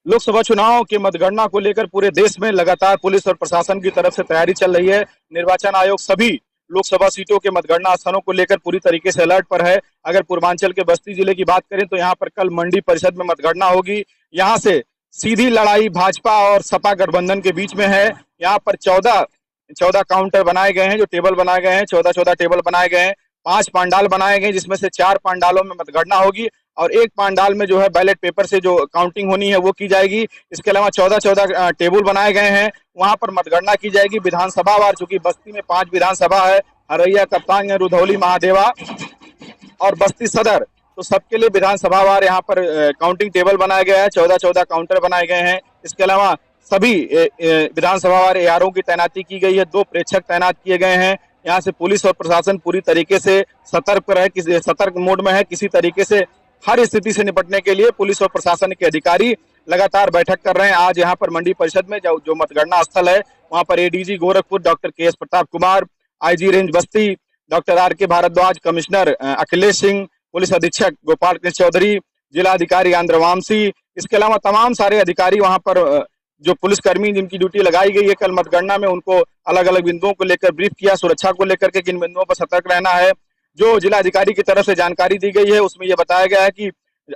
लोकसभा चुनाव की मतगणना को लेकर पूरे देश में लगातार पुलिस और प्रशासन की तरफ से तैयारी चल रही है। निर्वाचन आयोग सभी लोकसभा सीटों के मतगणना स्थानों को लेकर पूरी तरीके से अलर्ट पर है। अगर पूर्वांचल के बस्ती जिले की बात करें तो यहाँ पर कल मंडी परिषद में मतगणना होगी। यहाँ से सीधी लड़ाई भाजपा और सपा गठबंधन के बीच में है। यहाँ पर 14 काउंटर बनाए गए हैं, जो टेबल बनाए गए हैं, 14 टेबल बनाए गए हैं। 5 पांडाल बनाए गए, जिसमें से 4 पांडालों में मतगणना होगी और एक पांडाल में जो है बैलेट पेपर से जो काउंटिंग होनी है वो की जाएगी। इसके अलावा 14 टेबल बनाए गए हैं, वहां पर मतगणना की जाएगी विधानसभा वार। चूंकि बस्ती में 5 विधानसभा है, हरैया, कप्तान, रुधौली, महादेवा और बस्ती सदर, तो सबके लिए विधानसभा वार यहाँ पर काउंटिंग टेबल बनाया गया है। 14 काउंटर बनाए गए हैं। इसके अलावा सभी विधानसभा वार एआरओ की तैनाती की गई है। 2 प्रेक्षक तैनात किए गए हैं। यहाँ से पुलिस और प्रशासन पूरी तरीके से सतर्क मोड में है। किसी तरीके से हर स्थिति से निपटने के लिए पुलिस और प्रशासन के अधिकारी लगातार बैठक कर रहे हैं। आज यहाँ पर मंडी परिषद में जो मतगणना स्थल है वहाँ पर एडीजी गोरखपुर डॉक्टर के S Pratap Kumar, IG range बस्ती डॉक्टर आर के भारद्वाज, कमिश्नर अखिलेश सिंह, पुलिस अधीक्षक गोपाल कृष्ण चौधरी, जिला अधिकारी आंध्र वामसी, इसके अलावा तमाम सारे अधिकारी वहां पर जो पुलिसकर्मी जिनकी ड्यूटी लगाई गई है कल मतगणना में, उनको अलग अलग बिंदुओं को लेकर ब्रीफ किया, सुरक्षा को लेकर के किन बिंदुओं पर सतर्क रहना है। जो जिला अधिकारी की तरफ से जानकारी दी गई है उसमें यह बताया गया है कि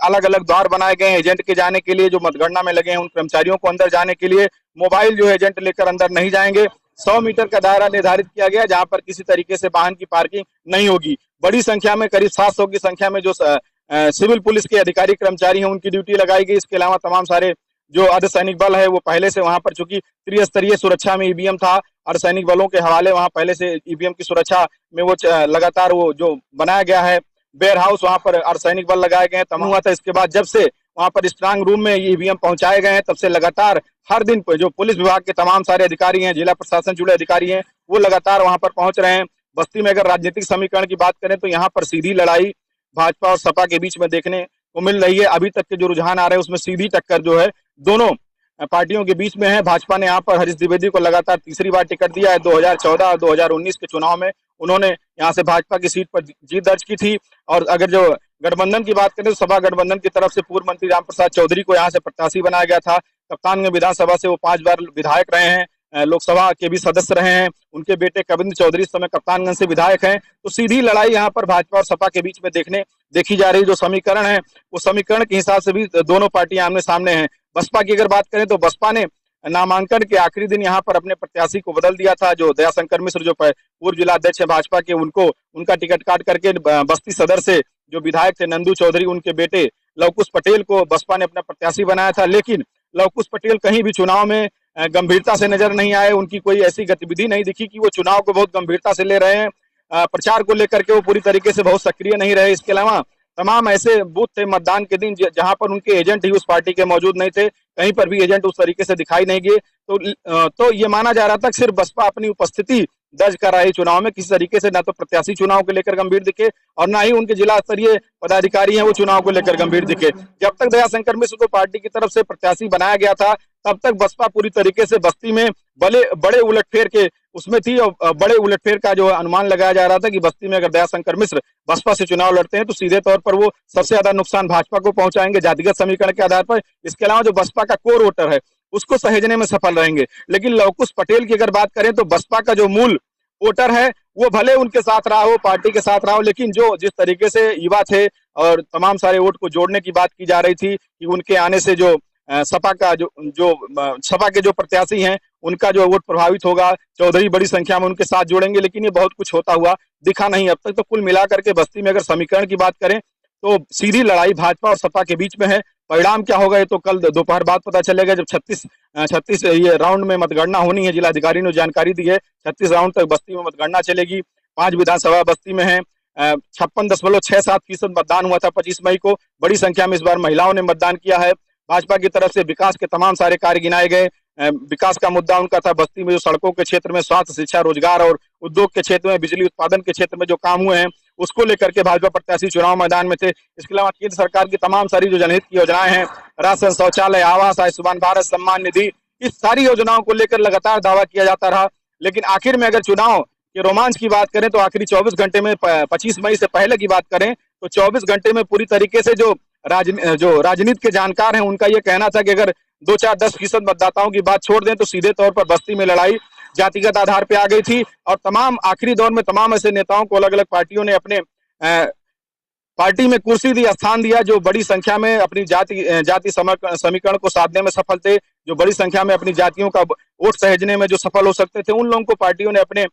अलग अलग द्वार बनाए गए हैं एजेंट के जाने के लिए। जो मतगणना में लगे हैं उन कर्मचारियों को अंदर जाने के लिए मोबाइल जो एजेंट लेकर अंदर नहीं जाएंगे। 100 मीटर का दायरा निर्धारित किया गया जहां पर किसी तरीके से वाहन की पार्किंग नहीं होगी। बड़ी संख्या में करीब 700 की संख्या में जो सिविल पुलिस के अधिकारी कर्मचारी हैं उनकी ड्यूटी लगाई गई। इसके अलावा तमाम सारे जो अर्धसैनिक बल है वो पहले से वहां पर, चूंकि त्रिस्तरीय सुरक्षा में ईवीएम था, अर्धसैनिक बलों के हवाले वहां पहले से ईवीएम की सुरक्षा में वो लगातार वो जो बनाया गया है वेयर हाउस, वहां पर अर्धसैनिक बल लगाए गए हैं। तमाम हुआ था। इसके बाद जब से वहां पर स्ट्रांग रूम में ईवीएम पहुंचाए गए हैं तब से लगातार हर दिन जो पुलिस विभाग के तमाम सारे अधिकारी हैं, जिला प्रशासन जुड़े अधिकारी हैं, वो लगातार वहां पर पहुंच रहे हैं। बस्ती में अगर राजनीतिक समीकरण की बात करें तो यहाँ पर सीधी लड़ाई भाजपा और सपा के बीच में देखने को मिल रही है। अभी तक के जो रुझान आ रहे हैं उसमें सीधी टक्कर जो है दोनों पार्टियों के बीच में है। भाजपा ने यहाँ पर हरीश द्विवेदी को लगातार तीसरी बार टिकट दिया है। 2014 और 2019 के चुनाव में उन्होंने यहाँ से भाजपा की सीट पर जीत दर्ज की थी। और अगर जो गठबंधन की बात करें तो सपा गठबंधन की तरफ से पूर्व मंत्री रामप्रसाद चौधरी को यहाँ से प्रत्याशी बनाया गया था। कप्तान विधानसभा से वो 5 बार विधायक रहे हैं, लोकसभा के भी सदस्य रहे हैं। उनके बेटे कविंद्र चौधरी इस समय कप्तानगंज से विधायक हैं। तो सीधी लड़ाई यहाँ पर भाजपा और सपा के बीच में देखी जा रही जो समीकरण है, वो समीकरण के हिसाब से भी दोनों पार्टियां आमने सामने हैं। बसपा की अगर बात करें तो बसपा ने नामांकन के आखिरी दिन यहाँ पर अपने प्रत्याशी को बदल दिया था। जो दयाशंकर मिश्र जो पूर्व जिला अध्यक्ष है भाजपा के, उनका टिकट काट करके बस्ती सदर से जो विधायक थे नंदू चौधरी, उनके बेटे लवकुश पटेल को बसपा ने अपना प्रत्याशी बनाया था। लेकिन लवकुश पटेल कहीं भी चुनाव में गंभीरता से नजर नहीं आए। उनकी कोई ऐसी गतिविधि नहीं दिखी कि वो चुनाव को बहुत गंभीरता से ले रहे हैं। प्रचार को लेकर के वो पूरी तरीके से बहुत सक्रिय नहीं रहे। इसके अलावा तमाम ऐसे बूथ थे मतदान के दिन जहां पर उनके एजेंट ही उस पार्टी के मौजूद नहीं थे, कहीं पर भी एजेंट उस तरीके से दिखाई नहीं दिए। तो ये माना जा रहा था कि सिर्फ बसपा अपनी उपस्थिति दर्ज कर रही चुनाव में, किसी तरीके से ना तो प्रत्याशी चुनाव को लेकर गंभीर दिखे और ना ही उनके जिला स्तरीय पदाधिकारी हैं वो चुनाव को लेकर गंभीर दिखे। जब तक दयाशंकर मिश्र को पार्टी की तरफ से प्रत्याशी बनाया गया था तब तक बसपा पूरी तरीके से बस्ती में बड़े उलटफेर के उसमें थी और बड़े उलटफेर का जो अनुमान लगाया जा रहा था कि बस्ती में अगर दयाशंकर मिश्र बसपा से चुनाव लड़ते हैं तो सीधे तौर पर वो सबसे ज्यादा नुकसान भाजपा को पहुंचाएंगे जातिगत समीकरण के आधार पर। इसके अलावा जो बसपा का कोर वोटर है उसको सहेजने में सफल रहेंगे। लेकिन लवकुश पटेल की अगर बात करें तो बसपा का जो मूल वोटर है वो भले उनके साथ रहा हो, पार्टी के साथ रहा हो, लेकिन जो जिस तरीके से युवा थे और तमाम सारे वोट को जोड़ने की बात की जा रही थी कि उनके आने से जो सपा के जो प्रत्याशी हैं उनका जो वोट प्रभावित होगा, चौधरी बड़ी संख्या में उनके साथ जोड़ेंगे, लेकिन ये बहुत कुछ होता हुआ दिखा नहीं अब तक। तो कुल मिलाकर के बस्ती में अगर समीकरण की बात करें तो सीधी लड़ाई भाजपा और सपा के बीच में है। परिणाम क्या होगा ये तो कल दोपहर बाद पता चलेगा, जब 36 ये राउंड में मतगणना होनी है। जिलाधिकारी ने जानकारी दी है 36 राउंड तक बस्ती में मतगणना चलेगी। 5 विधानसभा बस्ती में है। 56.67% मतदान हुआ था 25 मई को। बड़ी संख्या में इस बार महिलाओं ने मतदान किया है। भाजपा की तरफ से विकास के तमाम सारे कार्य गिनाए गए। विकास का मुद्दा उनका था बस्ती में जो सड़कों के क्षेत्र में, स्वास्थ्य, शिक्षा, रोजगार और उद्योग के क्षेत्र में, बिजली उत्पादन के क्षेत्र में जो काम हुए हैं उसको लेकर के भाजपा प्रत्याशी चुनाव मैदान में थे। इसके अलावा केंद्र सरकार की तमाम सारी जो जनहित की योजनाएं हैं, राशन, शौचालय, आवास, आयुष्मान भारत, सम्मान निधि, इस सारी योजनाओं को लेकर लगातार दावा किया जाता रहा। लेकिन आखिर में अगर चुनाव के रोमांच की बात करें तो आखिरी 24 घंटे में 25 मई से पहले की बात करें तो 24 घंटे में पूरी तरीके से जो जो राजनीति के जानकार हैं उनका ये कहना था कि अगर 2-4-10% मतदाताओं की बात छोड़ दें तो सीधे तौर पर बस्ती में लड़ाई जातिगत आधार पे आ गई थी। और तमाम आखिरी दौर में तमाम ऐसे नेताओं को अलग अलग पार्टियों ने अपने पार्टी में कुर्सी दी, स्थान दिया, जो बड़ी संख्या में अपनी जाति समीकरण को साधने में सफल थे, जो बड़ी संख्या में अपनी जातियों का वोट सहेजने में जो सफल हो सकते थे, उन लोगों को पार्टियों ने अपने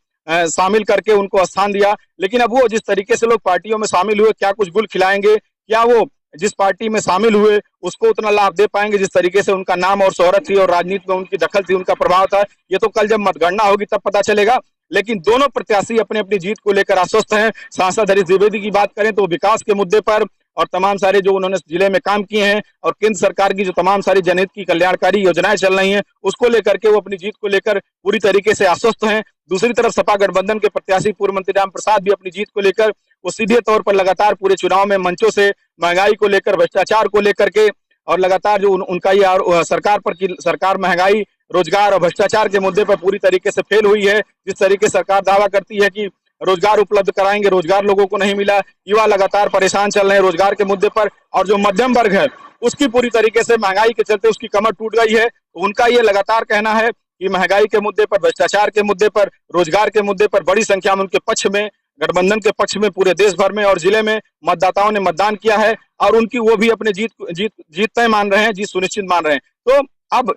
शामिल करके उनको स्थान दिया। लेकिन अब वो जिस तरीके से लोग पार्टियों में शामिल हुए, क्या कुछ गुल खिलाएंगे, क्या वो जिस पार्टी में शामिल हुए उसको उतना लाभ दे पाएंगे जिस तरीके से उनका नाम और शोहरत थी और राजनीति में उनकी दखल थी, उनका प्रभाव था, ये तो कल जब मतगणना होगी तब पता चलेगा। लेकिन दोनों प्रत्याशी अपनी अपनी जीत को लेकर आश्वस्त हैं। सांसद हरीश द्विवेदी की बात करें तो विकास के मुद्दे पर और तमाम सारे जो उन्होंने जिले में काम किए हैं और केंद्र सरकार की जो तमाम सारी जनहित की कल्याणकारी योजनाएं चल रही हैं उसको लेकर के वो अपनी जीत को लेकर पूरी तरीके से आश्वस्त हैं। दूसरी तरफ सपा गठबंधन के प्रत्याशी पूर्व मंत्री राम प्रसाद भी अपनी जीत को लेकर वो सीधे तौर पर लगातार पूरे चुनाव में मंचों से महंगाई को लेकर, भ्रष्टाचार को लेकर के और लगातार जो उनका ये सरकार महंगाई, रोजगार और भ्रष्टाचार के मुद्दे पर पूरी तरीके से फेल हुई है। जिस तरीके से सरकार दावा करती है कि रोजगार उपलब्ध कराएंगे, रोजगार लोगों को नहीं मिला, युवा लगातार परेशान चल रहे हैं रोजगार के मुद्दे पर, और जो मध्यम वर्ग है उसकी पूरी तरीके से महंगाई के चलते उसकी कमर टूट गई है। तो उनका ये लगातार कहना है कि महंगाई के मुद्दे पर, भ्रष्टाचार के मुद्दे पर, रोजगार के मुद्दे पर बड़ी संख्या में उनके पक्ष में, गठबंधन के पक्ष में पूरे देश भर में और जिले में मतदाताओं ने मतदान किया है और उनकी वो भी अपने जीत तय मान रहे हैं, जीत सुनिश्चित मान रहे हैं। तो अब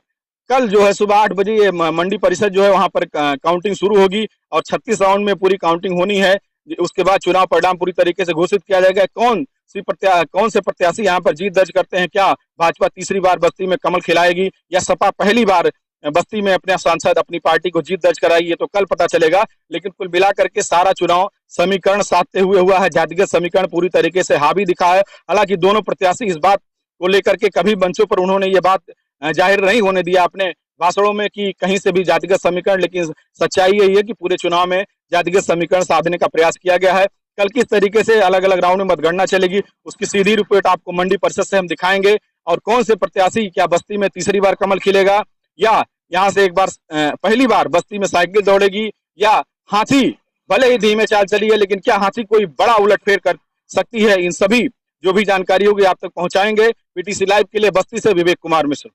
कल जो है सुबह 8 बजे ये मंडी परिषद जो है वहां पर काउंटिंग शुरू होगी और 36 राउंड में पूरी काउंटिंग होनी है। उसके बाद चुनाव परिणाम पूरी तरीके से घोषित किया जाएगा। कौन से प्रत्याशी यहाँ पर जीत दर्ज करते हैं, क्या भाजपा तीसरी बार बस्ती में कमल खिलाएगी या सपा पहली बार बस्ती में अपने सांसद, अपनी पार्टी को जीत दर्ज कराएगी, ये तो कल पता चलेगा। लेकिन कुल मिलाकर के सारा चुनाव समीकरण साधते हुए हुआ है, जातिगत समीकरण पूरी तरीके से हावी दिखा है। हालांकि दोनों प्रत्याशी इस बात को लेकर के कभी मंचों पर उन्होंने ये बात जाहिर नहीं होने दिया अपने भाषणों में कि कहीं से भी जातिगत समीकरण, लेकिन सच्चाई यही है कि पूरे चुनाव में जातिगत समीकरण साधने का प्रयास किया गया है। कल किस तरीके से अलग अलग राउंड में मतगणना चलेगी उसकी सीधी रिपोर्ट आपको मंडी परिषद से हम दिखाएंगे और कौन से प्रत्याशी, क्या बस्ती में तीसरी बार कमल खिलेगा या यहाँ से एक बार पहली बार बस्ती में साइकिल दौड़ेगी या हाथी भले ही धीमे चाल चली है लेकिन क्या हाथी कोई बड़ा उलटफेर कर सकती है, इन सभी जो भी जानकारी होगी आप तक पहुंचाएंगे। पीटीसी लाइव के लिए बस्ती से विवेक कुमार मिश्र।